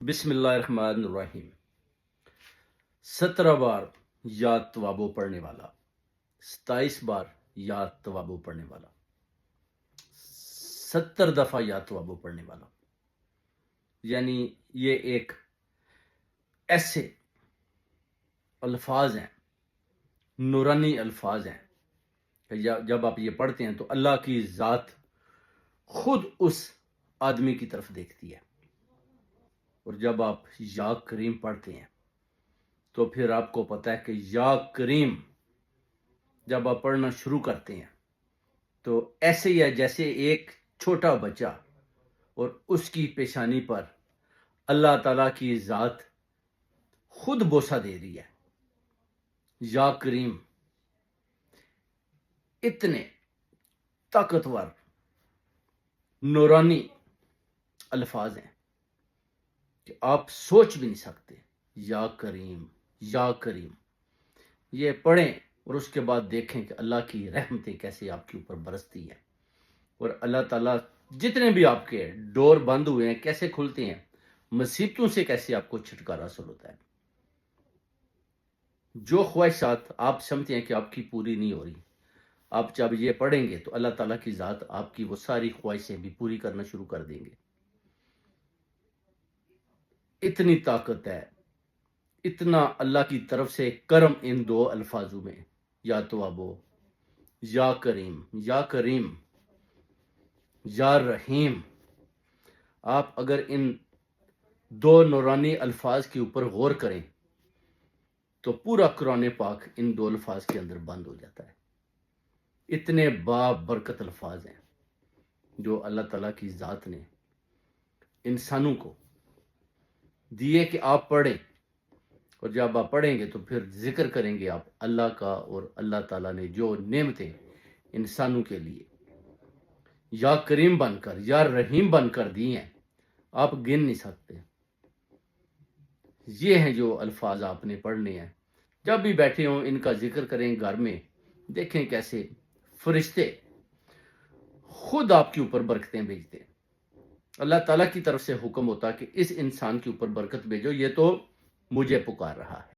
بسم اللہ الرحمن الرحیم۔ 17 بار یا توابو پڑھنے والا، 27 بار یا توابو پڑھنے والا، 70 دفعہ یا توابو پڑھنے والا، یعنی یہ ایک ایسے الفاظ ہیں، نورانی الفاظ ہیں کہ جب آپ یہ پڑھتے ہیں تو اللہ کی ذات خود اس آدمی کی طرف دیکھتی ہے، اور جب آپ یا کریم پڑھتے ہیں تو پھر آپ کو پتہ ہے کہ یا کریم جب آپ پڑھنا شروع کرتے ہیں تو ایسے ہی ہے جیسے ایک چھوٹا بچہ اور اس کی پیشانی پر اللہ تعالیٰ کی ذات خود بوسہ دے رہی ہے۔ یا کریم اتنے طاقتور نورانی الفاظ ہیں کہ آپ سوچ بھی نہیں سکتے۔ یا کریم، یا کریم، یہ پڑھیں اور اس کے بعد دیکھیں کہ اللہ کی رحمتیں کیسے آپ کے اوپر برستی ہیں، اور اللہ تعالیٰ جتنے بھی آپ کے ڈور بند ہوئے ہیں کیسے کھلتے ہیں، مصیبتوں سے کیسے آپ کو چھٹکارا حاصل ہوتا ہے۔ جو خواہشات آپ سمجھتے ہیں کہ آپ کی پوری نہیں ہو رہی، آپ جب یہ پڑھیں گے تو اللہ تعالیٰ کی ذات آپ کی وہ ساری خواہشیں بھی پوری کرنا شروع کر دیں گے۔ اتنی طاقت ہے، اتنا اللہ کی طرف سے کرم ان دو الفاظوں میں، یا توابو، یا کریم، یا کریم، یا رحیم۔ آپ اگر ان دو نورانی الفاظ کے اوپر غور کریں تو پورا قرآن پاک ان دو الفاظ کے اندر بند ہو جاتا ہے۔ اتنے بابرکت الفاظ ہیں جو اللہ تعالیٰ کی ذات نے انسانوں کو دیے کہ آپ پڑھیں، اور جب آپ پڑھیں گے تو پھر ذکر کریں گے آپ اللہ کا، اور اللہ تعالیٰ نے جو نعمتیں انسانوں کے لیے یا کریم بن کر، یا رحیم بن کر دی ہیں، آپ گن نہیں سکتے۔ یہ ہیں جو الفاظ آپ نے پڑھنے ہیں۔ جب بھی بیٹھے ہوں ان کا ذکر کریں گھر میں، دیکھیں کیسے فرشتے خود آپ کے اوپر برکتیں بھیجتے ہیں۔ اللہ تعالیٰ کی طرف سے حکم ہوتا کہ اس انسان کے اوپر برکت بھیجو، یہ تو مجھے پکار رہا ہے۔